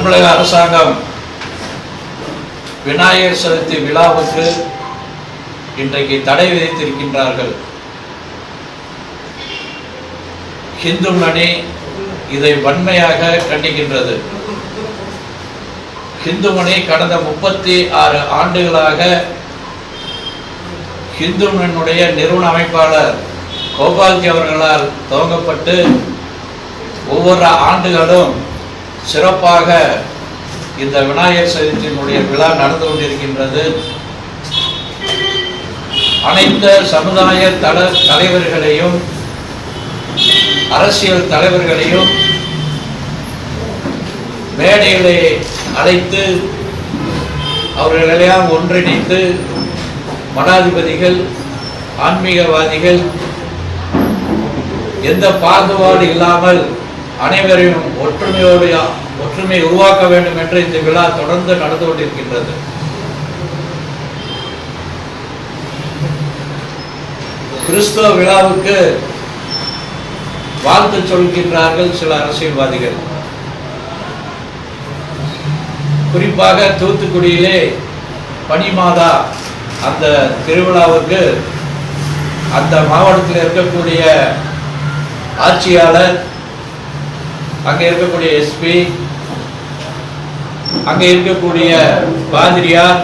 தமிழக அரசாங்கம் விநாயகர் சதுர்த்தி விழாவுக்கு இன்றைக்கு தடை விதித்திருக்கின்றார்கள். ஹிந்து முன்னணி இதை வன்மையாக கண்டிக்கின்றது. ஹிந்து முன்னணி கடந்த 36 ஆண்டுகளாக ஹிந்து முன்னணியுடைய நிறுவன அமைப்பாளர் கோபால்ஜி அவர்களால் துவங்கப்பட்டு ஒவ்வொரு ஆண்டுகளும் சிறப்பாக இந்த விநாயகர் சதுர்த்தியினுடைய விழா நடந்து கொண்டிருக்கின்றது. அனைத்து சமுதாய தலைவர்களையும் அரசியல் தலைவர்களையும் மேடைகளை அழைத்து அவர்களெல்லாம் ஒன்றிணைத்து மடாதிபதிகள், ஆன்மீகவாதிகள் எந்த பாகுபாடு இல்லாமல் அனைவரையும் ஒற்றுமை உருவாக்க வேண்டும் என்று இந்த விழா தொடர்ந்து நடந்து கொண்டிருக்கின்றது. கிறிஸ்துவ விழாவுக்கு வாழ்த்து சொல்கின்றார்கள் சில அரசியல்வாதிகள். குறிப்பாக தூத்துக்குடியிலே பனிமாதா அந்த திருவிழாவுக்கு அந்த மாவட்டத்தில் இருக்கக்கூடிய ஆட்சியாளர், அங்கே இருக்கக்கூடிய எஸ்பி, அங்கே இருக்கக்கூடிய பாதிரியார்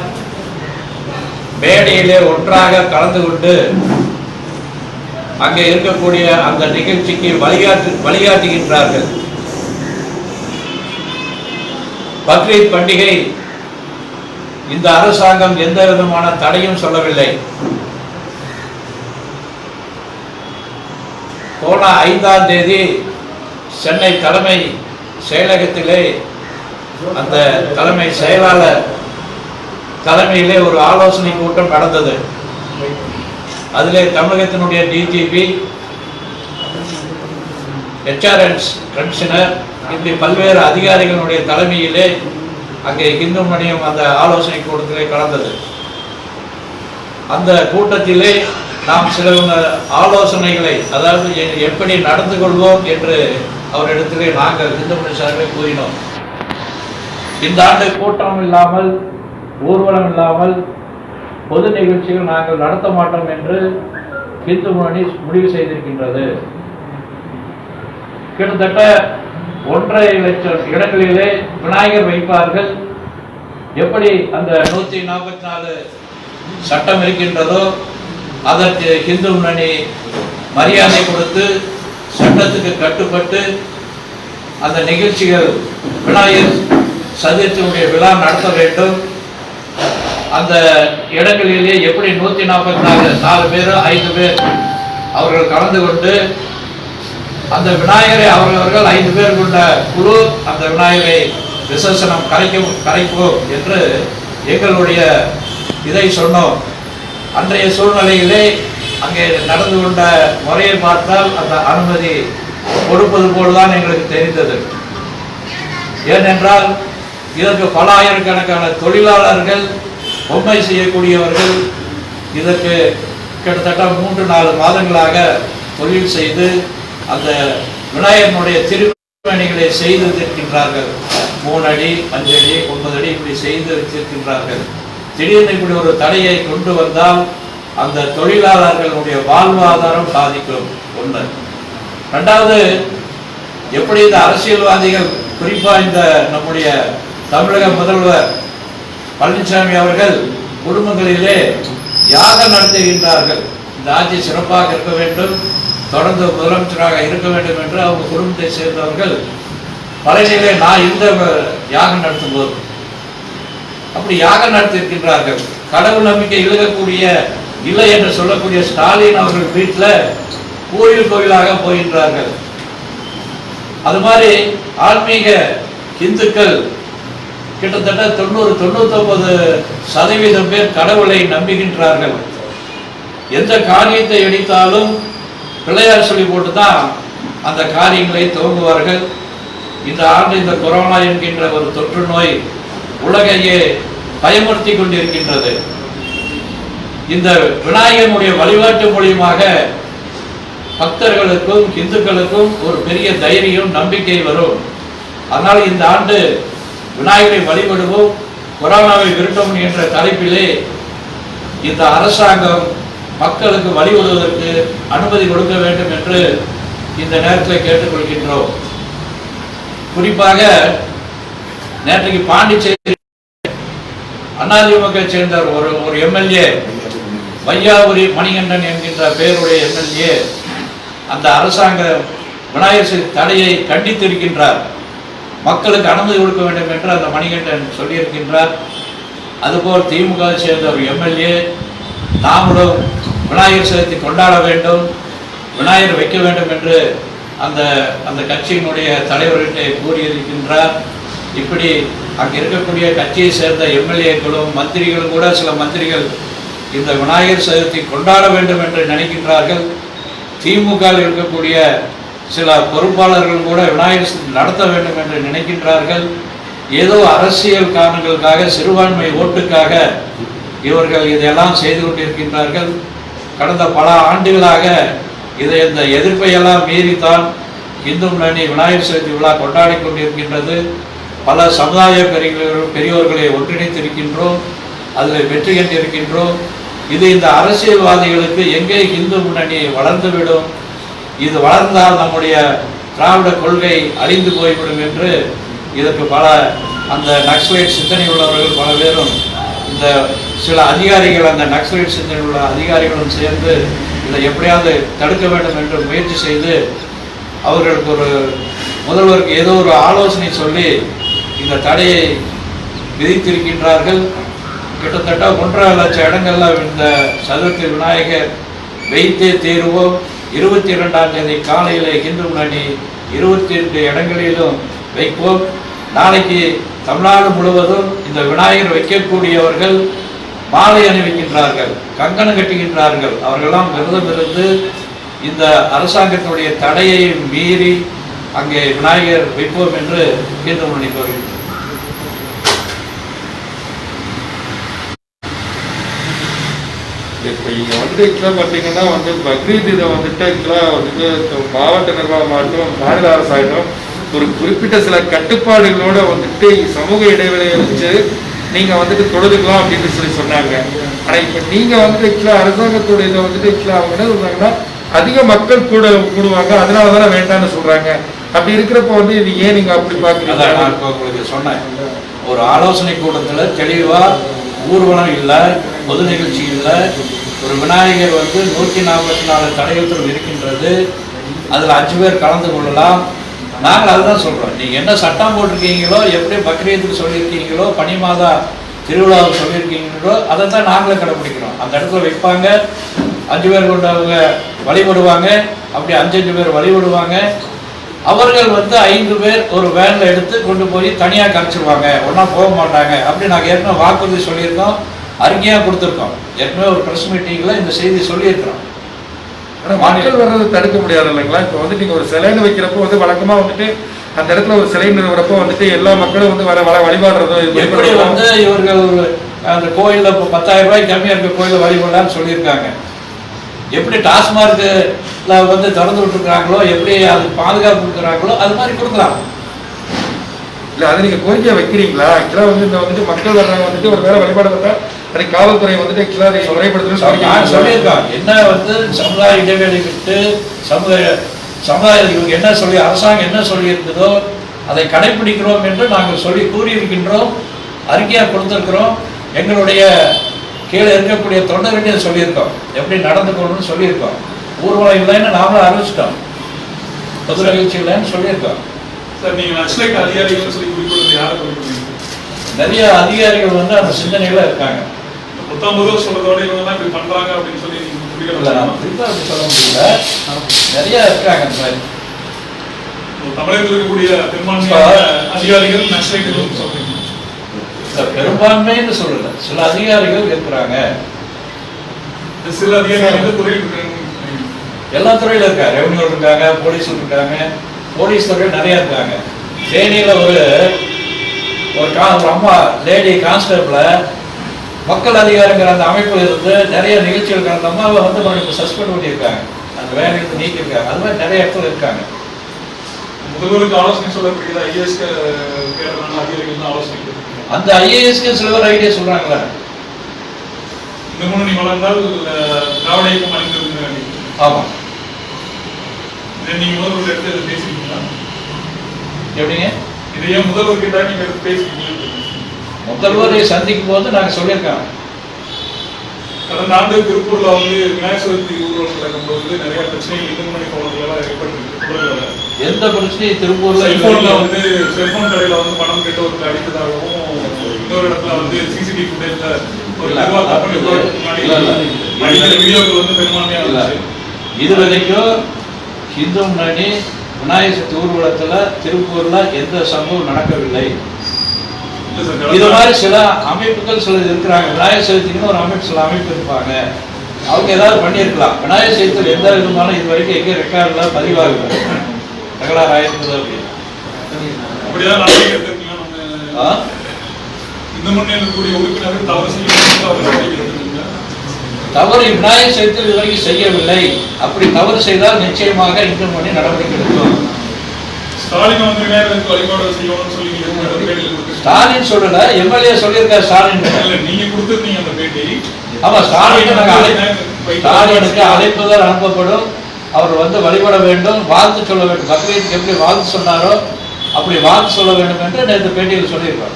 மேடையிலே ஒன்றாக கலந்து கொண்டு அங்கே இருக்கக்கூடிய அந்த நிகழ்ச்சிக்கு வழிகாட்டுகின்றார்கள். பக்ரீத் பண்டிகை இந்த அரசாங்கம் எந்த விதமான தடையும் சொல்லவில்லை. போன 5ஆம் தேதி சென்னை தலைமை செயலகத்திலே அந்த தலைமை செயலாளர் தலைமையிலே ஒரு ஆலோசனை கூட்டம் நடந்தது. அதிலே தமிழகத்தினுடைய டிஜிபி, ஹெச்ஆர்என்ஸ் கமிஷனர் இப்படி பல்வேறு அதிகாரிகளுடைய தலைமையிலே அங்கே இந்து மணியம் அந்த ஆலோசனை கூட்டத்திலே கலந்தது. அந்த கூட்டத்திலே நாம் சில ஆலோசனைகளை, அதாவது எப்படி நடந்து கொள்வோம் என்று அவரிடத்திலே நாங்கள் இந்து மணி சார்பில் கூறினோம். இந்த ஆண்டு கூட்டம் இல்லாமல், ஊர்வலம் இல்லாமல் பொது நிகழ்ச்சிகள் நாங்கள் நடத்த மாட்டோம் என்று இந்து முன்னணி முடிவு செய்திருக்கின்றது. கிட்டத்தட்ட 1.5 லட்சம் இடங்களிலே விநாயகர் வைப்பார்கள். எப்படி அந்த 144 சட்டம் இருக்கின்றதோ அதற்கு இந்து முன்னணி மரியாதை கொடுத்து சட்டத்துக்கு கட்டுப்பட்டு அந்த நிகழ்ச்சிகள் விநாயகர் சதுர்த்தியுடைய விழா நடத்த வேண்டும். அந்த இடங்களிலே எப்படி 144 பேர் 5 பேர் அவர்கள் கலந்து கொண்டு அந்த விநாயகரை அவர்கள் 5 பேர் கொண்ட குழு அந்த விநாயகரை விசேஷனம் கரைப்போம் என்று எங்களுடைய இதை சொன்னோம். அன்றைய சூழ்நிலையிலே அங்கே நடந்து கொண்ட முறையை பார்த்தால் அந்த அனுமதி கொடுப்பது போல்தான் எங்களுக்கு தெரிந்தது. ஏனென்றால் இதற்கு பல ஆயிரக்கணக்கான தொழிலாளர்கள், பொம்மை செய்யக்கூடியவர்கள் இதற்கு கிட்டத்தட்ட 3-4 மாதங்களாக தொழில் செய்து அந்த விநாயகனுடைய திருப்பணிகளை செய்து வைத்திருக்கின்றார்கள். 3 அடி, 5 அடி, 9 அடி இப்படி செய்து வைத்திருக்கின்றார்கள். திடீர்னு இப்படி ஒரு தடையை கொண்டு வந்தால் அந்த தொழிலாளர்களுடைய வாழ்வாதாரம் பாதிக்கும். 1. 2வது, எப்படி இந்த அரசியல்வாதிகள், குறிப்பா இந்த நம்முடைய தமிழக முதல்வர் பழனிசாமி அவர்கள் குடும்பங்களிலே யாகம் நடத்துகின்றார்கள். இந்த ஆட்சி சிறப்பாக இருக்க வேண்டும், தொடர்ந்து முதலமைச்சராக இருக்க வேண்டும் என்று அவங்க குடும்பத்தை சேர்ந்தவர்கள் பழனியிலே நான் இந்த யாகம் நடத்தும் போது அப்படி யாகம் நடத்தியிருக்கின்றார்கள். கடவுள் நம்பிக்கை இழக்கக்கூடிய இல்லை என்று சொல்லக்கூடிய ஸ்டாலின் அவர்கள் வீட்டில் கோயிலாக போகின்றார்கள். அது மாதிரி ஆன்மீக இந்துக்கள் கிட்டத்தட்ட 90-99% பேர் கடவுளை நம்புகின்றார்கள். எந்த காரியத்தை எடுத்தாலும் பிள்ளையார் சொல்லி போட்டு தான் அந்த காரியங்களை துவங்குவார்கள். இந்த ஆண்டு இந்த கொரோனா என்கின்ற ஒரு தொற்று நோய் உலகையே பயமுறுத்தி கொண்டிருக்கின்றது. இந்த விநாயகனுடைய வழிபாட்டு மூலியமாக பக்தர்களுக்கும் இந்துக்களுக்கும் ஒரு பெரிய தைரியம், நம்பிக்கை வரும். அதனால் இந்த ஆண்டு விநாயகரை வழிபடுவோம், கொரோனாவை விரட்டும் என்ற தலைப்பிலே இந்த அரசாங்கம் மக்களுக்கு வழிபடுவதற்கு அனுமதி கொடுக்க வேண்டும் என்று இந்த நேரத்தில் கேட்டுக்கொள்கின்றோம். குறிப்பாக நேற்றைக்கு பாண்டிச்சேரி அதிமுக சேர்ந்த ஒரு எம்எல்ஏ வையாபுரி மணிகண்டன் என்கின்ற பெயருடைய எம்எல்ஏ அந்த அரசாங்க விநாயகர் சதுர்த்தி தடையை கண்டித்திருக்கின்றார். மக்களுக்கு அனுமதி கொடுக்க வேண்டும் என்று அந்த மணிகண்டன் சொல்லியிருக்கின்றார். அதுபோல் திமுக சேர்ந்த ஒரு எம்எல்ஏ நாமளும் விநாயகர் சதுர்த்தி கொண்டாட வேண்டும், விநாயகர் வைக்க வேண்டும் என்று அந்த கட்சியினுடைய தலைவர்கிட்ட கூறியிருக்கின்றார். இப்படி அங்கே இருக்கக்கூடிய கட்சியை சேர்ந்த எம்எல்ஏக்களும் மந்திரிகளும் கூட சில மந்திரிகள் இந்த விநாயகர் சதுர்த்தி கொண்டாட வேண்டும் என்று நினைக்கின்றார்கள். திமுக இருக்கக்கூடிய சில பொறுப்பாளர்கள் கூட விநாயகர் சதுர்த்தி நடத்த வேண்டும் என்று நினைக்கின்றார்கள். ஏதோ அரசியல் காரணங்களுக்காக, சிறுபான்மை ஓட்டுக்காக இவர்கள் இதையெல்லாம் செய்து கொண்டிருக்கின்றார்கள். கடந்த பல ஆண்டுகளாக இந்த எதிர்ப்பையெல்லாம் மீறித்தான் இந்து முன்னணி விநாயகர் சதுர்த்தி விழா கொண்டாடி கொண்டிருக்கின்றது. பல சமுதாய பெரியோர்களை ஒன்றிணைத்திருக்கின்றோம், அதில் வெற்றி கண்டிருக்கின்றோம். இது இந்த அரசியல்வாதிகளுக்கு எங்கே இந்து முன்னணி வளர்ந்துவிடும், இது வளர்ந்தால் நம்முடைய திராவிட கொள்கை அழிந்து போய்விடும் என்று இதற்கு பல அந்த நக்சலைட் சிந்தனை உள்ளவர்கள் பல பேரும், இந்த சில அதிகாரிகள், அந்த நக்சலைட் சிந்தனை உள்ள அதிகாரிகளும் சேர்ந்து இதை எப்படியாவது தடுக்க வேண்டும் என்று முயற்சி செய்து அவர்களுக்கு ஒரு முதல்வருக்கு ஏதோ ஒரு ஆலோசனை சொல்லி இந்த தடையை விதித்திருக்கின்றார்கள். கிட்டத்தட்ட 1.5 லட்சம் இடங்கள்ல இந்த சதுர்த்தி விநாயகர் வைத்தே தீர்வோம். 22ஆம் தேதி காலையில் இந்து முன்னணி 22 இடங்களிலும் வைப்போம். நாளைக்கு தமிழ்நாடு முழுவதும் இந்த விநாயகர் வைக்கக்கூடியவர்கள் மாலை அணிவிக்கின்றார்கள், கங்கணம் கட்டுகின்றார்கள். அவர்களெல்லாம் விரதம் இருந்து இந்த அரசாங்கத்தினுடைய தடையை மீறி அங்கே விநாயகர் வைப்போம் என்று இந்து முன்னணி கோருகின்றனர். இப்போ இங்கே வந்துட்டு ஆக்சுவலாக பார்த்தீங்கன்னா பக்ரீத் இதை வந்துட்டு ஆக்சுவலாக வந்துட்டு மாவட்ட நிர்வாகமாகட்டும், மாநில அரசாங்கம் ஒரு குறிப்பிட்ட சில கட்டுப்பாடுகளோடு வந்துட்டு சமூக இடைவெளியை வச்சு நீங்கள் வந்துட்டு தொழுதுக்கலாம் அப்படின்னு சொன்னாங்க. ஆனால் இப்போ நீங்கள் வந்துட்டு ஆக்சுவலாக அரசாங்கத்தோட இதை வந்துட்டு ஆக்சுவலாக அவங்க என்ன சொல்கிறாங்கன்னா அதிக மக்கள் கூடுவாங்க, அதனால தானே வேண்டாம்னு சொல்கிறாங்க. அப்படி இருக்கிறப்ப இது ஏன் நீங்கள் அப்படி பார்க்குறீங்க? நான் உங்களுக்கு சொன்னேன், ஒரு ஆலோசனை கூட்டத்தில் தெளிவாக ஊர்வலம் இல்லை, பொது நிகழ்ச்சி இல்லை, ஒரு விநாயகர் 144 தடையுத்தரவு இருக்கின்றது, அதில் 5 பேர் கலந்து கொள்ளலாம். நாங்கள் அதுதான் சொல்கிறோம். நீங்கள் என்ன சட்டம் போட்டிருக்கீங்களோ, எப்படி பக்ரீத்துக்கு சொல்லியிருக்கீங்களோ, பனி மாதா திருவிழாவுக்கு சொல்லியிருக்கீங்களோ, அதை தான் நாங்களே கடைப்பிடிக்கிறோம். அந்த இடத்துல வைப்பாங்க, 5 பேர் கொண்டவங்க வழிபடுவாங்க, அப்படி 5 பேர் வழிபடுவாங்க. அவர்கள் 5 பேர் ஒரு வேனில் எடுத்து கொண்டு போய் தனியாக கரைச்சிடுவாங்க, ஒன்றா போக மாட்டாங்க. அப்படி நாங்கள் ஏற்கனவே வாக்குறுதி சொல்லியிருக்கோம், அறிக்கையாக கொடுத்துருக்கோம். ஏற்கனவே ஒரு ப்ரெஸ் மீட்டிங்கில் இந்த செய்தி சொல்லியிருக்கிறோம். ஆனால் மக்கள் வர்றது தடுக்க முடியாது இல்லைங்களா? இப்போ நீங்கள் ஒரு சிலைன்னு வைக்கிறப்போ வழக்கமாக அந்த இடத்துல ஒரு சிலை நிறுவனப்போ எல்லா மக்களும் வழிபாடுறதோ எப்படி இவர்கள் அந்த கோயிலில் இப்போ 10,000 ரூபாய்க்கு கம்மியாக இருக்க கோயிலில் வழிபடலான்னு சொல்லியிருக்காங்க. எப்படி டாஸ்மார்க்கில் திறந்து விட்டுருக்குறாங்களோ, எப்படி அதுக்கு பாதுகாப்பு கொடுக்குறாங்களோ அது மாதிரி கொடுக்கலாம். இல்லை, அதை நீங்கள் கோரிக்கையாக வைக்கிறீங்களா? ஆக்சுவலாக இந்த மக்கள் வர்றாங்க ஒரு வேலை வழிபாடு வந்தால் அதை காவல்துறை ஆக்சுவலாக அதை முறைப்படுத்தணும்னு சொல்லியிருக்காங்க. என்ன சமுதாய இடைவெளி விட்டு சமுதாய இவங்க என்ன சொல்லி அரசாங்கம் என்ன சொல்லியிருந்ததோ அதை கடைபிடிக்கிறோம் என்று நாங்கள் கூறியிருக்கின்றோம், அறிக்கையாக கொடுத்துருக்கிறோம். எங்களுடைய கீழே இருக்கக்கூடிய தொண்டர்கிட்ட சொல்லியிருக்கோம், எப்படி நடந்துக்கணும்னு சொல்லியிருக்கோம். ஊர்வலம் இல்லைன்னு நாமளும் அறிவிச்சிட்டோம், பொது நிகழ்ச்சி இல்லைன்னு சொல்லியிருக்கோம். நிறைய அதிகாரிகள் அந்த சிந்தனையில இருக்காங்க. சொல்ல முடியல, நிறைய இருக்காங்க. தமிழகத்தில் இருக்கக்கூடிய பெரும்பான்மைன்னு சொல்லல, சில அதிகாரிகள் இருக்கிறாங்க. சில அதிகாரிகள் எல்லா துறையில இருக்காங்க, ரெவன்யூ இருக்காங்க, போலீஸ் இருக்காங்க, போலீஸ் துறையில் நிறைய இருக்காங்க. தேனியில ஒரு அம்மா லேடி கான்ஸ்டபிள் மக்கள் அதிகாரிங்கிற அந்த அமைப்பில் இருந்து நிறைய நிகழ்ச்சிகள் அந்த அம்மாவை மறுபடியும் சஸ்பெண்ட் பண்ணியிருக்காங்க, அந்த வேலையிலிருந்து நீக்கியிருக்காங்க. அது மாதிரி நிறைய இடத்துல இருக்காங்க. முதல்வருக்கு ஆலோசனை சொல்லக்கூடியது ஐஏஎஸ் அதிகாரிகள் தான் ஆலோசனை கொடுத்துருக்காங்க. அந்த ஐஏஎஸ்க்கு சிலவர் ஐடியா சொல்றாங்களா? இந்த முன்னணி வளர்ந்தால் திராவிட இயக்கம் அணிந்திருந்தாங்க. ஆமா, நீங்க முதல்வர் எடுத்து இதை பேசிருக்கீங்களா? எப்படிங்க? இதையே முதல்வர் கிட்ட நீங்க எடுத்து பேசிருக்கீங்க? முதல்வரை சந்திக்கும் போது நாங்க சொல்லியிருக்கோம். கடந்த ஆண்டு திருப்பூர்ல வந்து விநாயகர் சதுர்த்தி ஊர்வலம் நடக்கும்போது நிறைய பிரச்சனைகள் இந்து முன்னணி தோழர்களால் ஏற்பட்டு எந்த பிரச்சனையும் திருப்பூர்ல செல்போன்ல வந்து செல்போன் கடையில வந்து பணம் கேட்டு ஒருத்தர் அடித்ததாகவும் இன்னொரு இடத்துல வந்து சிசிடிவி ஃபுட்டேஜ்ல ஒரு வீடியோக்கள் வந்து பெரும்பான்மையா இல்ல. இது வரைக்கும் இந்து முன்னணி விநாயகர் சதுர்த்தி ஊர்வலத்துல திருப்பூர்ல எந்த சம்பவம் நடக்கவில்லை. இது மாதிரி சில அமைப்புகள் சில இருக்கிறாங்க. விநாயகர் சதுர்த்திக்குன்னு ஒரு அமைப்பு, சில அமைப்பு இருப்பாங்க. அவங்க ஏதாவது பண்ணியிருக்கலாம். விநாயகர் சதுர்த்தியில் எந்த விதமான இது வரைக்கும் எங்கே ரெக்கார்ட்ல பதிவாகுது தகராறு ஆயிருந்தது அப்படின்னு. அப்படிதான் இந்த முன்னணியில் இருக்கக்கூடிய உறுப்பினர்கள் தவறு செய்ய தவறு விநாயகர் சதுர்த்தி இது வரைக்கும் செய்யவில்லை. அப்படி தவறு செய்தால் நிச்சயமாக இந்து முன்னணி நடவடிக்கை எடுக்கும். ஸ்டாலின் வந்து விநாயகருக்கு வழிபாடு செய்யணும்னு சொல்லி ஸ்டாலின் சொல்லல, எம்எல்ஏ சொல்லியிருக்காரு. ஸ்டாலின் நீங்க கொடுத்துருந்தீங்க அந்த பேட்டி. ஆமா, ஸ்டாலினுக்கு அழைப்புதல் அனுப்பப்படும். அவர் வந்து வழிபட வேண்டும், வாழ்த்து சொல்ல வேண்டும். பக்ரீத்துக்கு எப்படி வாழ்த்து சொன்னாரோ அப்படி வாழ்த்து சொல்ல வேண்டும் என்று நேற்று பேட்டியில் சொல்லியிருக்காரு.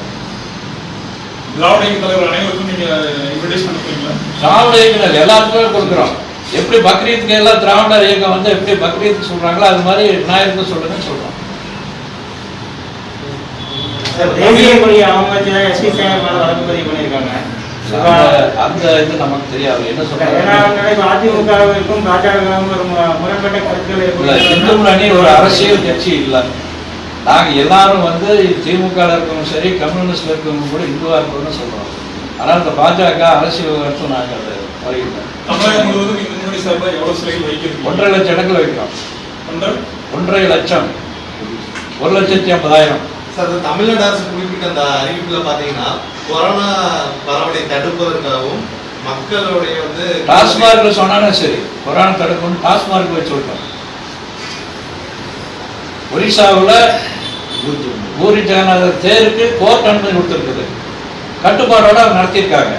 திராவிட இயக்க தலைவர் அனைவருக்கும் நீங்க இன்விடேஷன் அனுப்புறீங்களா? திராவிட இயக்கம் எல்லாருக்குமே கொடுக்குறோம். எப்படி பக்ரீத்துக்கு எல்லாம் திராவிட இயக்கம் வந்து எப்படி பக்ரீத்துக்கு சொல்றாங்களோ அது மாதிரி விநாயகருக்கு சொல்லுங்கன்னு சொல்றோம். தேசிய மொழி அவமதிச்சு எஸ்பி சேகர் மேல வழக்கு பதிவு பண்ணியிருக்காங்க. அந்த இது நமக்கு தெரியாது என்ன சொல்றாங்க. அதிமுகவிற்கும் பாஜகவுக்கும் ஒரு முரண்பட்ட கருத்துக்கள். இந்து முன்னணி ஒரு அரசியல் கட்சி இல்லை. நாங்க எல்லாரும் வந்து திமுக இருக்கவங்க சரி, கம்யூனிஸ்ட்ல இருக்கவங்க கூட இந்துவா இருக்கணும்னு சொல்றோம். ஆனால் இந்த பாஜக அரசியல் விவகாரத்தை நாங்கள் அதை வருகிறோம். தமிழகம் முழுவதும் இந்த முன்னணி சார்பாக எவ்வளவு சிலைகள் வைக்கிறோம்? 1.5 லட்சம் இடங்கள் வைக்கிறோம். 1.5 லட்சம், 1,50,000. சார், தமிழ்நாடு அரசு குறிப்பிட்ட அந்த அறிவிப்புல பாத்தீங்கன்னா கொரோனா பரவலை தடுப்பதற்காகவும் மக்களுடைய வந்து டாஸ்மார்க்ல சொன்னாலும் சரி, கொரோனா தடுக்கணும் டாஸ்மார்க் வச்சு விட்டோம். ஒரிசாவில் பூரி ஜெகநாதர் தேருக்கு கோர்ட் அனுமதி கொடுத்துருக்குது. கட்டுப்பாடோட நடத்தியிருக்காங்க.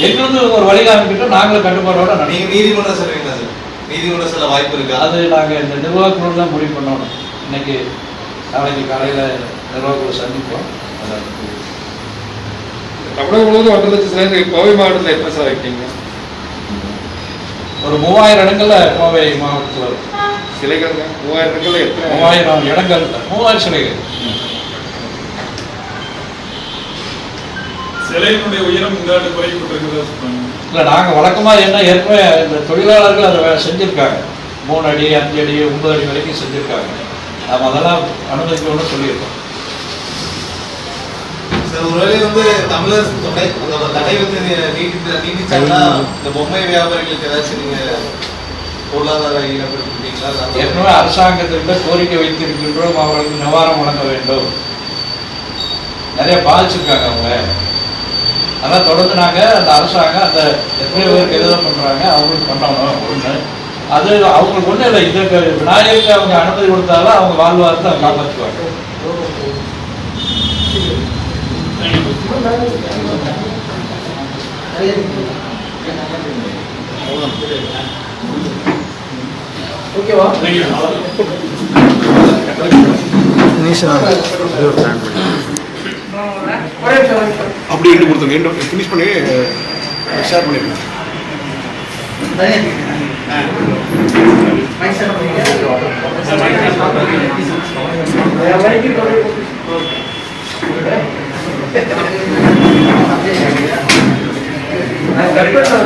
எங்களுக்கு ஒரு வழி காமிக்கிட்டோம், நாங்களும் கட்டுப்பாடோட நீங்க நீதிமன்றம் சொல்றீங்களா சார்? நீதிமன்றம் சொல்ல வாய்ப்பு இருக்கு? அது நாங்கள் இந்த நிர்வாகக்குழு தான் முடிவு பண்ணணும். இன்னைக்கு நாளைக்கு காலையில் நிர்வாகக்குழு சந்திப்போம். தமிழகம் முழுவதும் 1.5 லட்சம் சிலைகள் கோவை மாவட்டத்தில் எத்தனை சார் வைக்கிறீங்க? ஒரு 3000 இடங்கள்ல கோவை மாவட்டத்தில் இருக்கும். சிலைகள் 3000 இடங்கள்ல எத்தனை? 3000 இடங்கள், 3000 சிலைகள். சிலையினுடைய உயரம் இந்த ஆண்டு குறைக்கப்பட்டிருக்கிறதா சொல்றாங்க. இல்லை, நாங்கள் வழக்கமாக என்ன ஏற்கனவே இந்த தொழிலாளர்கள் அதை செஞ்சுருக்காங்க. 3 அடி 5 அடி 9 அடி வரைக்கும் செஞ்சுருக்காங்க. நாம் அதெல்லாம் அனுமதிக்கணும்னு சொல்லியிருக்கோம். சார், ஒருவேளை வந்து தமிழரசு தடை வந்து நீடிச்சாங்கன்னா இந்த பொம்மை வியாபாரிகளுக்கு ஏதாச்சும் நீங்க பொருளாதார ஈடுபடுத்தீங்களா? ஏற்கனவே அரசாங்கத்திற்கு கோரிக்கை வைத்திருக்கின்றோம், அவர்களுக்கு நிவாரணம் வழங்க வேண்டும். நிறைய பாதிச்சிருக்காங்க அவங்க. அதெல்லாம் தொடர்ந்து நாங்கள் அந்த அரசாங்கம் அந்த எத்தனை பேருக்கு எதிராக பண்ணுறாங்க அவங்களுக்கு பண்ணணும். ஒன்று அது அவங்களுக்கு ஒன்றும் இல்லை. இதுக்கு விநாயகருக்கு அவங்க அனுமதி கொடுத்தாலும் அவங்க வாழ்வாரத்தை அவங்க காப்பாற்றுவாங்க. ஓகேவா? அப்படி எண்டு கொடுத்துருங்க. ஃபினிஷ் பண்ணி ஷேர் பண்ணிடுங்க. கரெக்டாக